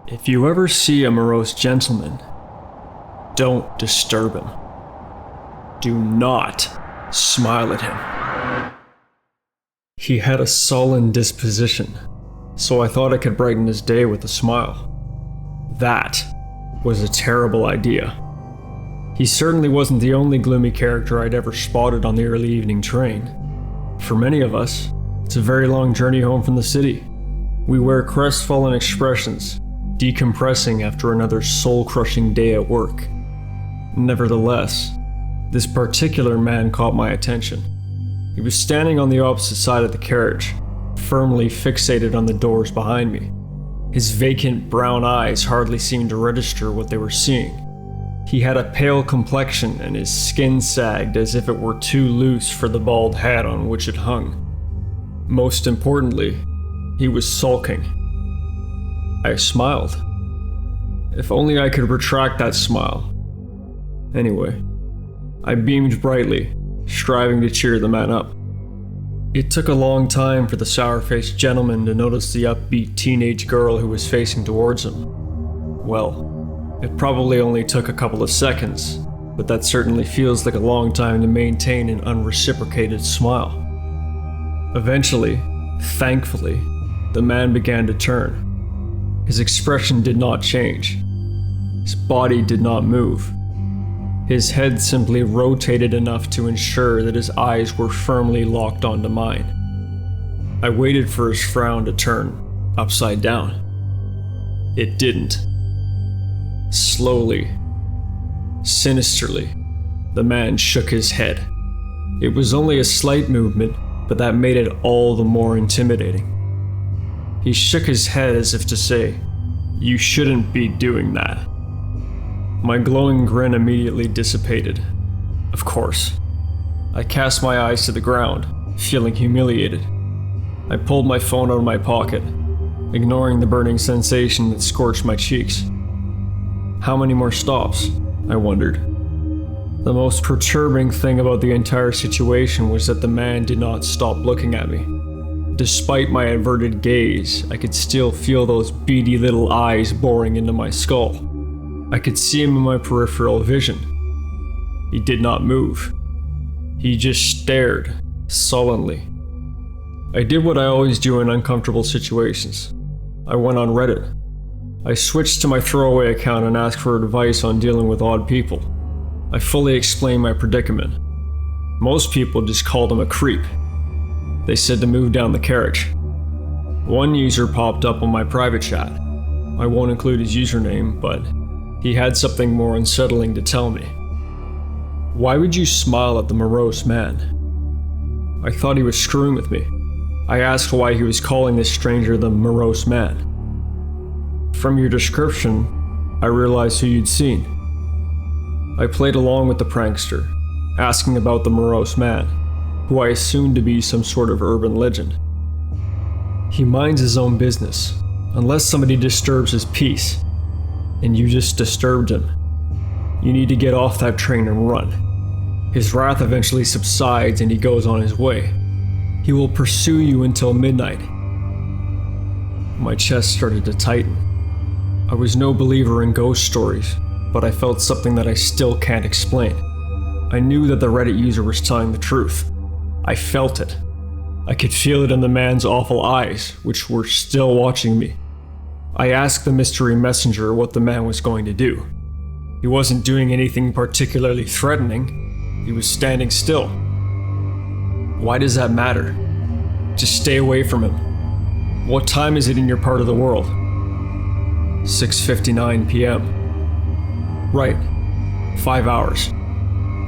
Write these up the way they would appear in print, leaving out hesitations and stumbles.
If you ever see a morose gentleman, don't disturb him. Do not smile at him. He had a sullen disposition, so I thought I could brighten his day with a smile. That was a terrible idea. He certainly wasn't the only gloomy character I'd ever spotted on the early evening train. For many of us, it's a very long journey home from the city. We wear crestfallen expressions, decompressing after another soul-crushing day at work. Nevertheless, this particular man caught my attention. He was standing on the opposite side of the carriage, firmly fixated on the doors behind me. His vacant brown eyes hardly seemed to register what they were seeing. He had a pale complexion and his skin sagged as if it were too loose for the bald hat on which it hung. Most importantly, he was sulking. I smiled. If only I could retract that smile. Anyway, I beamed brightly, striving to cheer the man up. It took a long time for the sour-faced gentleman to notice the upbeat teenage girl who was facing towards him. Well, it probably only took a couple of seconds, but that certainly feels like a long time to maintain an unreciprocated smile. Eventually, thankfully, the man began to turn. His expression did not change. His body did not move. His head simply rotated enough to ensure that his eyes were firmly locked onto mine. I waited for his frown to turn upside down. It didn't. Slowly, sinisterly, the man shook his head. It was only a slight movement, but that made it all the more intimidating. He shook his head as if to say, "You shouldn't be doing that." My glowing grin immediately dissipated. Of course. I cast my eyes to the ground, feeling humiliated. I pulled my phone out of my pocket, ignoring the burning sensation that scorched my cheeks. How many more stops? I wondered. The most perturbing thing about the entire situation was that the man did not stop looking at me. Despite my averted gaze, I could still feel those beady little eyes boring into my skull. I could see him in my peripheral vision. He did not move. He just stared, sullenly. I did what I always do in uncomfortable situations. I went on Reddit. I switched to my throwaway account and asked for advice on dealing with odd people. I fully explained my predicament. Most people just called him a creep. They said to move down the carriage. One user popped up on my private chat. I won't include his username, but he had something more unsettling to tell me. Why would you smile at the morose man? I thought he was screwing with me. I asked why he was calling this stranger the Morose Man. From your description, I realized who you'd seen. I played along with the prankster, asking about the Morose Man, who I assumed to be some sort of urban legend. He minds his own business, unless somebody disturbs his peace, and you just disturbed him. You need to get off that train and run. His wrath eventually subsides and he goes on his way. He will pursue you until midnight. My chest started to tighten. I was no believer in ghost stories, but I felt something that I still can't explain. I knew that the Reddit user was telling the truth. I felt it. I could feel it in the man's awful eyes, which were still watching me. I asked the mystery messenger what the man was going to do. He wasn't doing anything particularly threatening. He was standing still. Why does that matter? Just stay away from him. What time is it in your part of the world? 6:59 p.m. Right. 5 hours.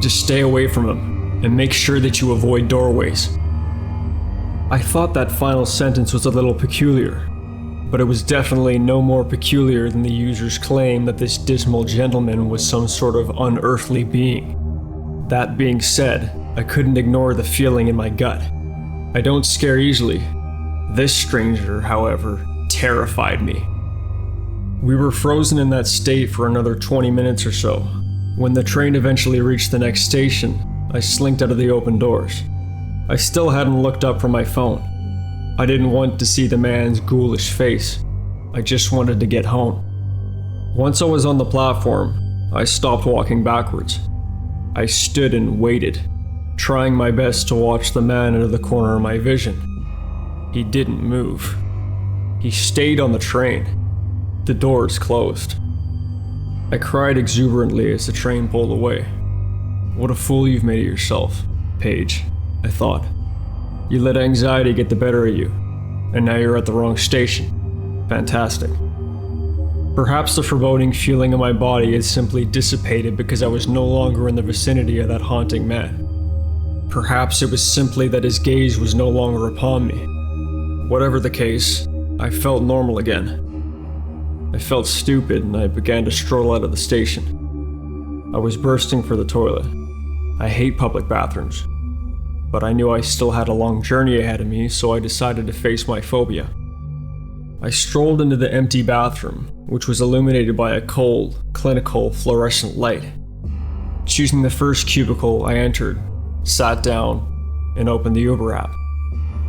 Just stay away from him. And make sure that you avoid doorways. I thought that final sentence was a little peculiar, but it was definitely no more peculiar than the user's claim that this dismal gentleman was some sort of unearthly being. That being said, I couldn't ignore the feeling in my gut. I don't scare easily. This stranger, however, terrified me. We were frozen in that state for another 20 minutes or so. When the train eventually reached the next station, I slinked out of the open doors. I still hadn't looked up from my phone. I didn't want to see the man's ghoulish face. I just wanted to get home. Once I was on the platform, I stopped walking backwards. I stood and waited, trying my best to watch the man into the corner of my vision. He didn't move. He stayed on the train. The doors closed. I cried exuberantly as the train pulled away. What a fool you've made of yourself, Paige, I thought. You let anxiety get the better of you, and now you're at the wrong station. Fantastic. Perhaps the foreboding feeling in my body had simply dissipated because I was no longer in the vicinity of that haunting man. Perhaps it was simply that his gaze was no longer upon me. Whatever the case, I felt normal again. I felt stupid and I began to stroll out of the station. I was bursting for the toilet. I hate public bathrooms, but I knew I still had a long journey ahead of me, so I decided to face my phobia. I strolled into the empty bathroom, which was illuminated by a cold, clinical fluorescent light. Choosing the first cubicle, I entered, sat down, and opened the Uber app.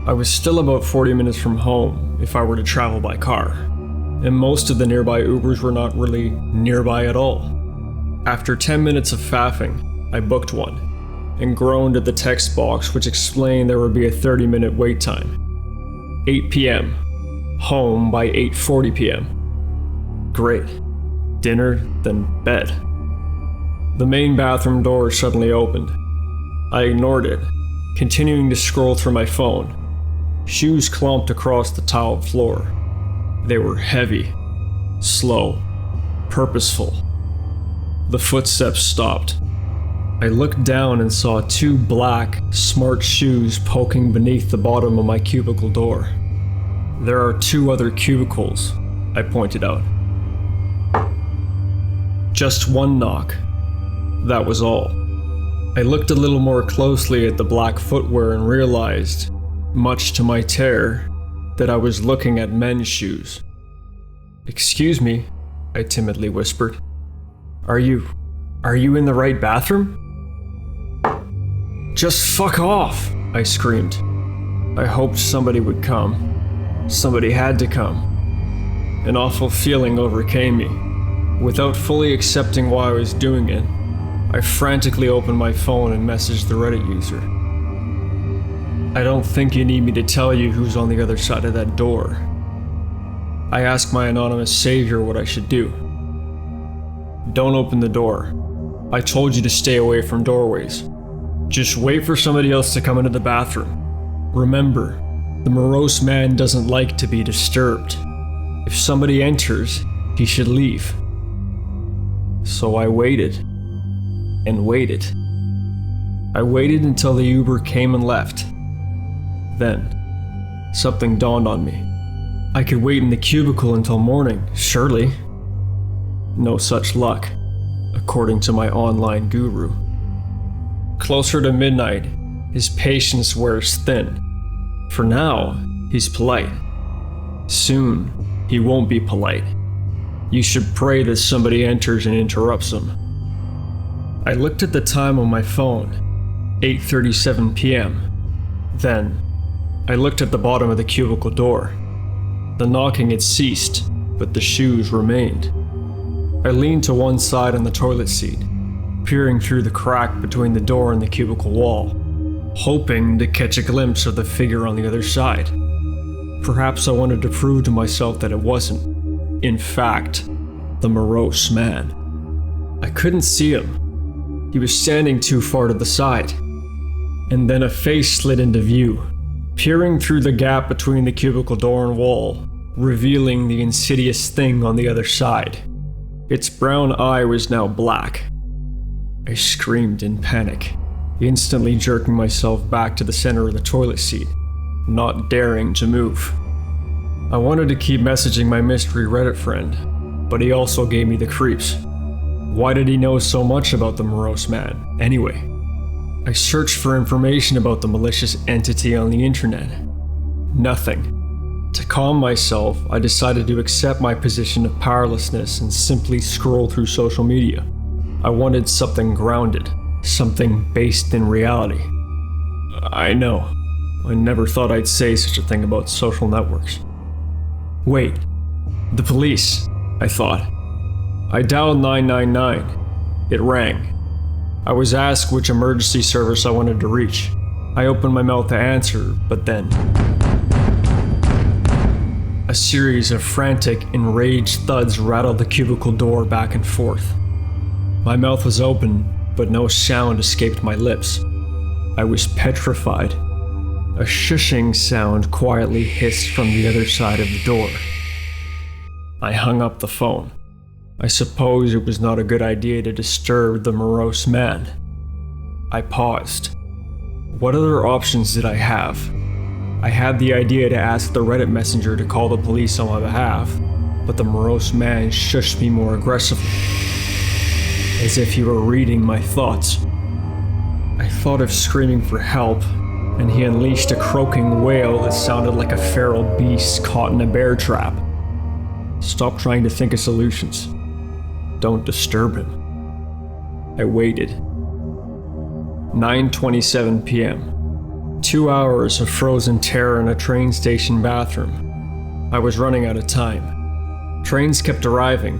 I was still about 40 minutes from home if I were to travel by car, and most of the nearby Ubers were not really nearby at all. After 10 minutes of faffing, I booked one, and groaned at the text box which explained there would be a 30-minute wait time. 8 p.m. Home by 8:40 p.m. Great. Dinner, then bed. The main bathroom door suddenly opened. I ignored it, continuing to scroll through my phone. Shoes clumped across the tiled floor. They were heavy, slow, purposeful. The footsteps stopped. I looked down and saw two black, smart shoes poking beneath the bottom of my cubicle door. There are 2 other cubicles, I pointed out. Just one knock. That was all. I looked a little more closely at the black footwear and realized, much to my terror, that I was looking at men's shoes. "Excuse me," I timidly whispered. Are you in the right bathroom?" "Just fuck off," I screamed. I hoped somebody would come. Somebody had to come. An awful feeling overcame me. Without fully accepting why I was doing it, I frantically opened my phone and messaged the Reddit user. "I don't think you need me to tell you who's on the other side of that door." I asked my anonymous savior what I should do. "Don't open the door. I told you to stay away from doorways. Just wait for somebody else to come into the bathroom. Remember, the morose man doesn't like to be disturbed. If somebody enters, he should leave." So I waited, and waited. I waited until the Uber came and left. Then, something dawned on me. I could wait in the cubicle until morning, surely. No such luck, according to my online guru. Closer to midnight, his patience wears thin. For now, he's polite. Soon, he won't be polite. You should pray that somebody enters and interrupts him. I looked at the time on my phone, 8:37 p.m. Then, I looked at the bottom of the cubicle door. The knocking had ceased, but the shoes remained. I leaned to one side on the toilet seat, peering through the crack between the door and the cubicle wall, hoping to catch a glimpse of the figure on the other side. Perhaps I wanted to prove to myself that it wasn't, in fact, the morose man. I couldn't see him. He was standing too far to the side. And then a face slid into view, peering through the gap between the cubicle door and wall, revealing the insidious thing on the other side. Its brown eye was now black. I screamed in panic, instantly jerking myself back to the center of the toilet seat, not daring to move. I wanted to keep messaging my mystery Reddit friend, but he also gave me the creeps. Why did he know so much about the morose man, anyway? I searched for information about the malicious entity on the internet. Nothing. To calm myself, I decided to accept my position of powerlessness and simply scroll through social media. I wanted something grounded, something based in reality. I know, I never thought I'd say such a thing about social networks. Wait, The police, I thought. I dialed 999. It rang. I was asked which emergency service I wanted to reach. I opened my mouth to answer, but then a series of frantic, enraged thuds rattled the cubicle door back and forth. My mouth was open, but no sound escaped my lips. I was petrified. A shushing sound quietly hissed from the other side of the door. I hung up the phone. I suppose it was not a good idea to disturb the morose man. I paused. What other options did I have? I had the idea to ask the Reddit messenger to call the police on my behalf, but the morose man shushed me more aggressively, as if he were reading my thoughts. I thought of screaming for help, and he unleashed a croaking wail that sounded like a feral beast caught in a bear trap. Stop trying to think of solutions. Don't disturb him. I waited. 9:27 p.m. 2 hours of frozen terror in a train station bathroom. I was running out of time. Trains kept arriving,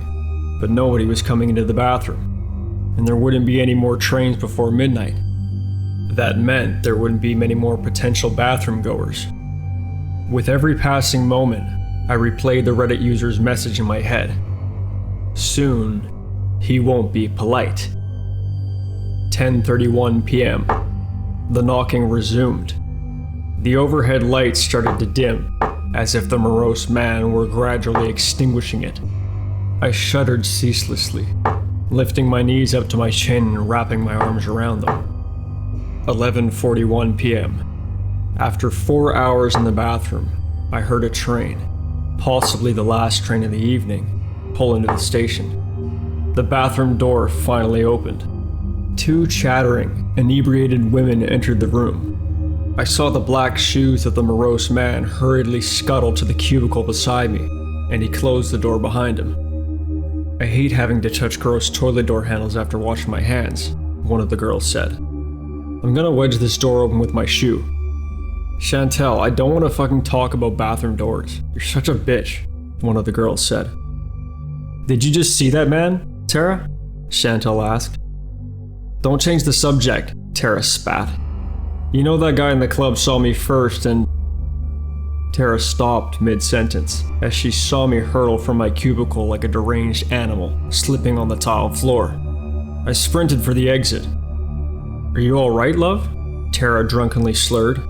but nobody was coming into the bathroom, and there wouldn't be any more trains before midnight. That meant there wouldn't be many more potential bathroom goers. With every passing moment, I replayed the Reddit user's message in my head. Soon, he won't be polite. 10:31 p.m. The knocking resumed. The overhead lights started to dim, as if the morose man were gradually extinguishing it. I shuddered ceaselessly, lifting my knees up to my chin and wrapping my arms around them. 11:41 p.m. After 4 hours in the bathroom, I heard a train, possibly the last train of the evening, pull into the station. The bathroom door finally opened. 2 chattering, inebriated women entered the room. I saw the black shoes of the morose man hurriedly scuttle to the cubicle beside me, and he closed the door behind him. I hate having to touch gross toilet door handles after washing my hands, one of the girls said. I'm gonna wedge this door open with my shoe. Chantel, I don't want to fucking talk about bathroom doors. You're such a bitch, one of the girls said. Did you just see that man, Tara? Chantel asked. Don't change the subject, Tara spat. You know that guy in the club saw me first and... Tara stopped mid-sentence as she saw me hurtle from my cubicle like a deranged animal, slipping on the tile floor. I sprinted for the exit. Are you alright, love? Tara drunkenly slurred.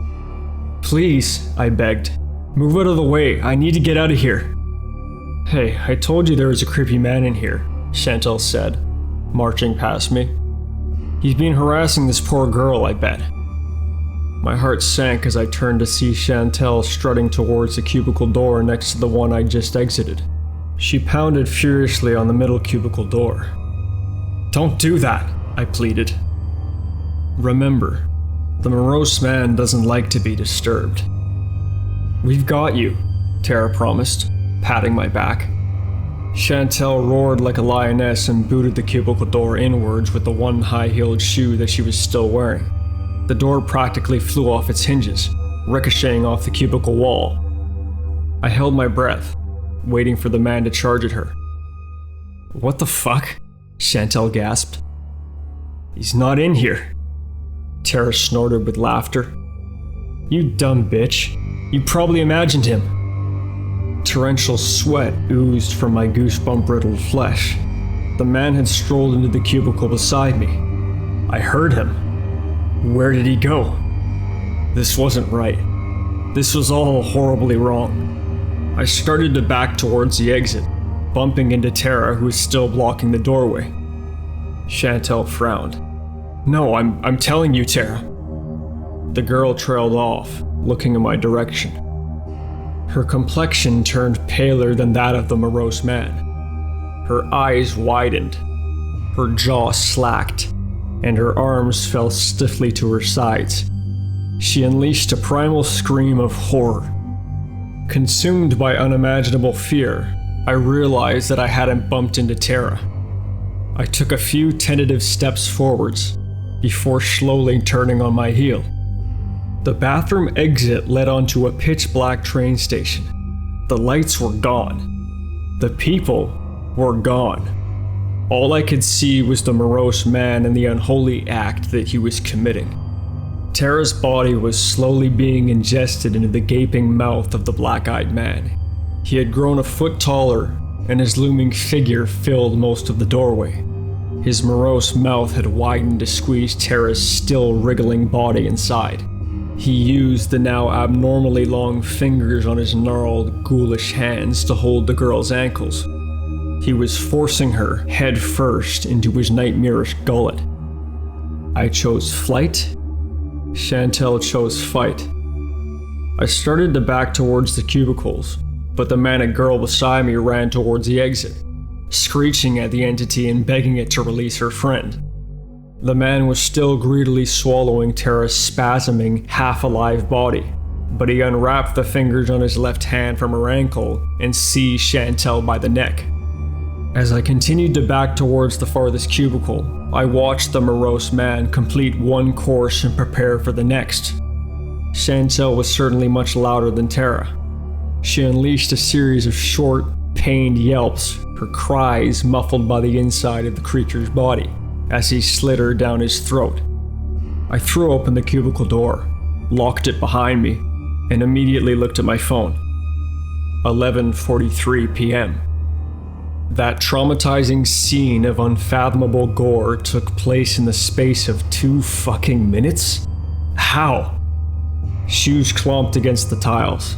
Please, I begged. Move out of the way, I need to get out of here. Hey, I told you there was a creepy man in here, Chantel said, marching past me. He's been harassing this poor girl, I bet. My heart sank as I turned to see Chantel strutting towards the cubicle door next to the one I just exited. She pounded furiously on the middle cubicle door. Don't do that, I pleaded. Remember, the morose man doesn't like to be disturbed. We've got you, Tara promised, patting my back. Chantel roared like a lioness and booted the cubicle door inwards with the one high-heeled shoe that she was still wearing. The door practically flew off its hinges, ricocheting off the cubicle wall. I held my breath, waiting for the man to charge at her. What the fuck? Chantel gasped. He's not in here. Tara snorted with laughter. You dumb bitch. You probably imagined him. Torrential sweat oozed from my goosebump-riddled flesh. The man had strolled into the cubicle beside me. I heard him. Where did he go? This wasn't right. This was all horribly wrong. I started to back towards the exit, bumping into Tara, who was still blocking the doorway. Chantel frowned. No, I'm telling you, Tara. The girl trailed off, looking in my direction. Her complexion turned paler than that of the morose man. Her eyes widened, her jaw slacked, and her arms fell stiffly to her sides. She unleashed a primal scream of horror. Consumed by unimaginable fear, I realized that I hadn't bumped into Tara. I took a few tentative steps forwards, before slowly turning on my heel. The bathroom exit led onto a pitch-black train station. The lights were gone. The people were gone. All I could see was the morose man and the unholy act that he was committing. Tara's body was slowly being ingested into the gaping mouth of the black-eyed man. He had grown a foot taller, and his looming figure filled most of the doorway. His morose mouth had widened to squeeze Tara's still wriggling body inside. He used the now abnormally long fingers on his gnarled, ghoulish hands to hold the girl's ankles. He was forcing her head first into his nightmarish gullet. I chose flight. Chantel chose fight. I started to back towards the cubicles, but the manic girl beside me ran towards the exit, screeching at the entity and begging it to release her friend. The man was still greedily swallowing Tara's spasming, half-alive body, but he unwrapped the fingers on his left hand from her ankle and seized Chantel by the neck. As I continued to back towards the farthest cubicle, I watched the morose man complete one course and prepare for the next. Chantel was certainly much louder than Tara. She unleashed a series of short, pained yelps, her cries muffled by the inside of the creature's body, as he slid her down his throat. I threw open the cubicle door, locked it behind me, and immediately looked at my phone. 11:43 p.m. That traumatizing scene of unfathomable gore took place in the space of 2 fucking minutes? How? Shoes clomped against the tiles.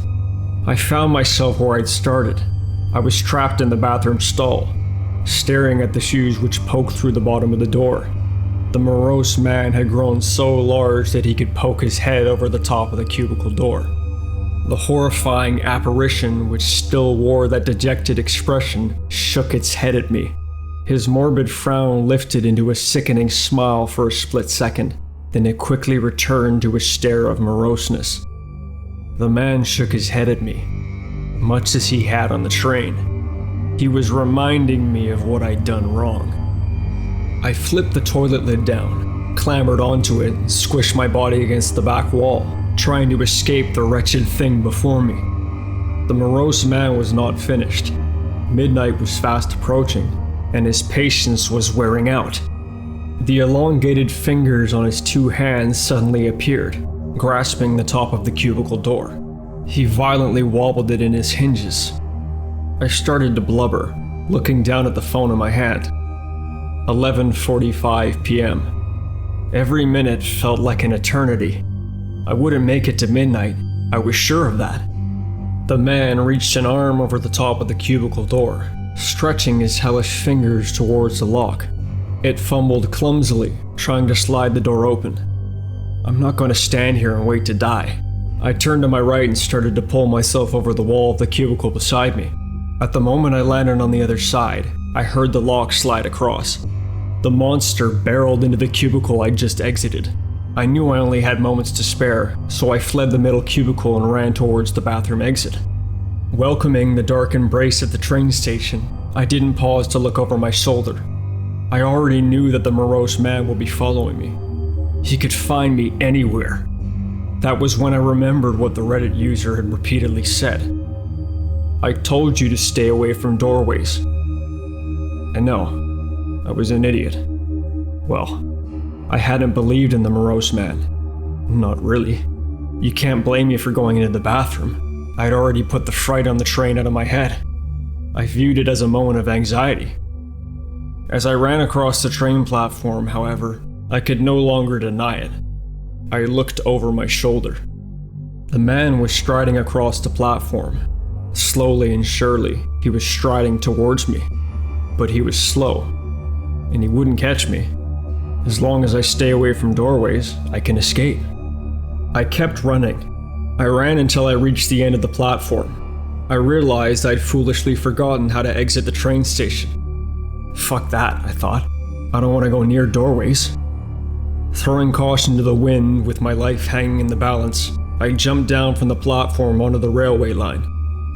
I found myself where I'd started. I was trapped in the bathroom stall, staring at the shoes which poked through the bottom of the door. The morose man had grown so large that he could poke his head over the top of the cubicle door. The horrifying apparition, which still wore that dejected expression, shook its head at me. His morbid frown lifted into a sickening smile for a split second, then it quickly returned to a stare of moroseness. The man shook his head at me, much as he had on the train. He was reminding me of what I'd done wrong. I flipped the toilet lid down, clambered onto it, and squished my body against the back wall, trying to escape the wretched thing before me. The morose man was not finished. Midnight was fast approaching, and his patience was wearing out. The elongated fingers on his 2 hands suddenly appeared, grasping the top of the cubicle door. He violently wobbled it in his hinges. I started to blubber, looking down at the phone in my hand. 11:45 p.m. Every minute felt like an eternity. I wouldn't make it to midnight, I was sure of that. The man reached an arm over the top of the cubicle door, stretching his hellish fingers towards the lock. It fumbled clumsily, trying to slide the door open. I'm not going to stand here and wait to die. I turned to my right and started to pull myself over the wall of the cubicle beside me. At the moment I landed on the other side, I heard the lock slide across. The monster barreled into the cubicle I'd just exited. I knew I only had moments to spare, so I fled the middle cubicle and ran towards the bathroom exit. Welcoming the dark embrace at the train station, I didn't pause to look over my shoulder. I already knew that the morose man would be following me. He could find me anywhere. That was when I remembered what the Reddit user had repeatedly said. I told you to stay away from doorways. And no, I was an idiot. Well, I hadn't believed in the morose man. Not really. You can't blame me for going into the bathroom. I'd already put the fright on the train out of my head. I viewed it as a moment of anxiety. As I ran across the train platform, however, I could no longer deny it. I looked over my shoulder. The man was striding across the platform. Slowly and surely, he was striding towards me. But he was slow, and he wouldn't catch me. As long as I stay away from doorways, I can escape. I kept running. I ran until I reached the end of the platform. I realized I'd foolishly forgotten how to exit the train station. Fuck that, I thought. I don't want to go near doorways. Throwing caution to the wind with my life hanging in the balance, I jumped down from the platform onto the railway line.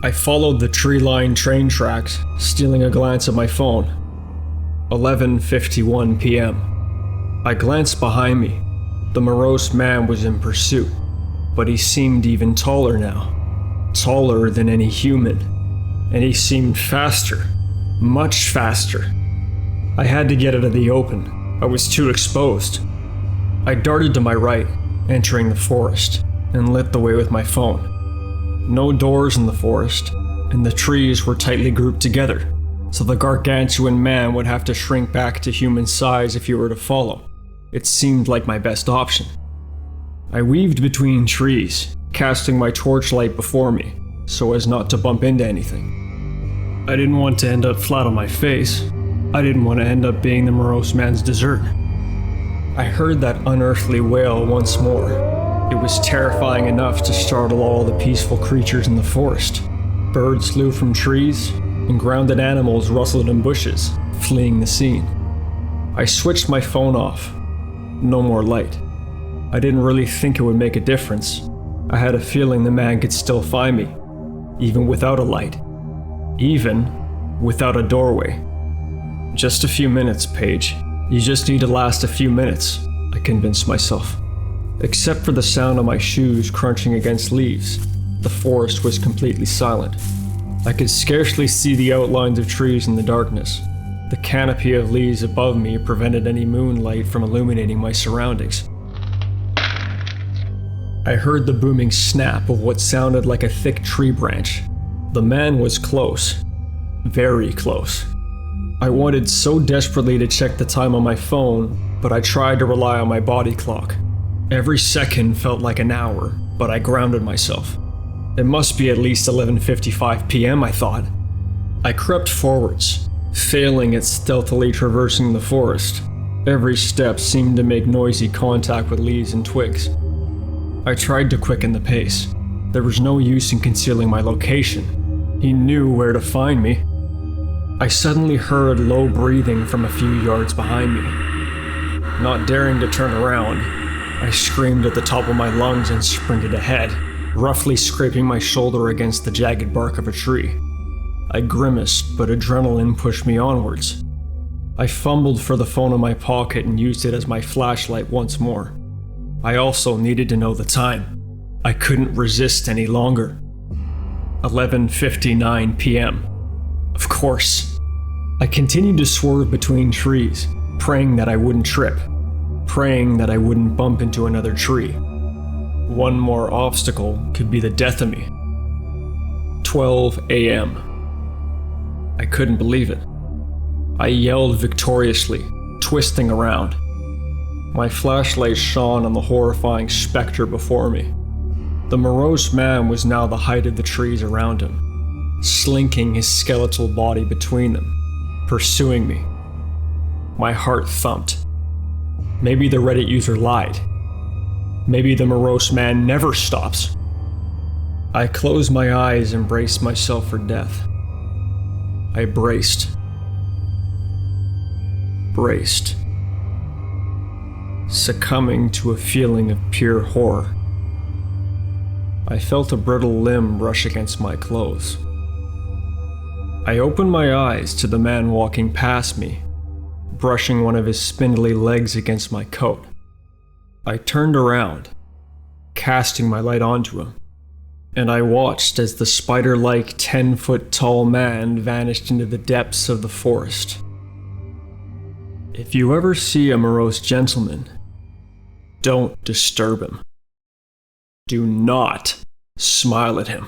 I followed the tree-lined train tracks, stealing a glance at my phone. 11:51 p.m. I glanced behind me. The morose man was in pursuit, but he seemed even taller now. Taller than any human. and he seemed faster, much faster. I had to get out of the open. I was too exposed. I darted to my right, entering the forest, and lit the way with my phone. No doors in the forest, and the trees were tightly grouped together, so the gargantuan man would have to shrink back to human size if he were to follow. It seemed like my best option. I weaved between trees, casting my torchlight before me, so as not to bump into anything. I didn't want to end up flat on my face. I didn't want to end up being the morose man's dessert. I heard that unearthly wail once more. It was terrifying enough to startle all the peaceful creatures in the forest. Birds flew from trees, and grounded animals rustled in bushes, fleeing the scene. I switched my phone off. No more light. I didn't really think it would make a difference. I had a feeling the man could still find me, even without a light. Even without a doorway. Just a few minutes, Paige. You just need to last a few minutes, I convinced myself. Except for the sound of my shoes crunching against leaves, the forest was completely silent. I could scarcely see the outlines of trees in the darkness. The canopy of leaves above me prevented any moonlight from illuminating my surroundings. I heard the booming snap of what sounded like a thick tree branch. The man was close. Very close. I wanted so desperately to check the time on my phone, but I tried to rely on my body clock. Every second felt like an hour, but I grounded myself. It must be at least 11:55 p.m., I thought. I crept forwards, failing at stealthily traversing the forest. Every step seemed to make noisy contact with leaves and twigs. I tried to quicken the pace. There was no use in concealing my location. He knew where to find me. I suddenly heard low breathing from a few yards behind me. Not daring to turn around, I screamed at the top of my lungs and sprinted ahead, roughly scraping my shoulder against the jagged bark of a tree. I grimaced, but adrenaline pushed me onwards. I fumbled for the phone in my pocket and used it as my flashlight once more. I also needed to know the time. I couldn't resist any longer. 11:59 p.m. Of course. I continued to swerve between trees, praying that I wouldn't trip, praying that I wouldn't bump into another tree. One more obstacle could be the death of me. 12 a.m. I couldn't believe it. I yelled victoriously, twisting around. My flashlight shone on the horrifying specter before me. The morose man was now the height of the trees around him, slinking his skeletal body between them, pursuing me. My heart thumped. Maybe the Reddit user lied. Maybe the morose man never stops. I closed my eyes and braced myself for death. I braced. Succumbing to a feeling of pure horror. I felt a brittle limb brush against my clothes. I opened my eyes to the man walking past me, brushing one of his spindly legs against my coat. I turned around, casting my light onto him, and I watched as the spider-like 10-foot-tall man vanished into the depths of the forest. If you ever see a morose gentleman, don't disturb him. Do not smile at him.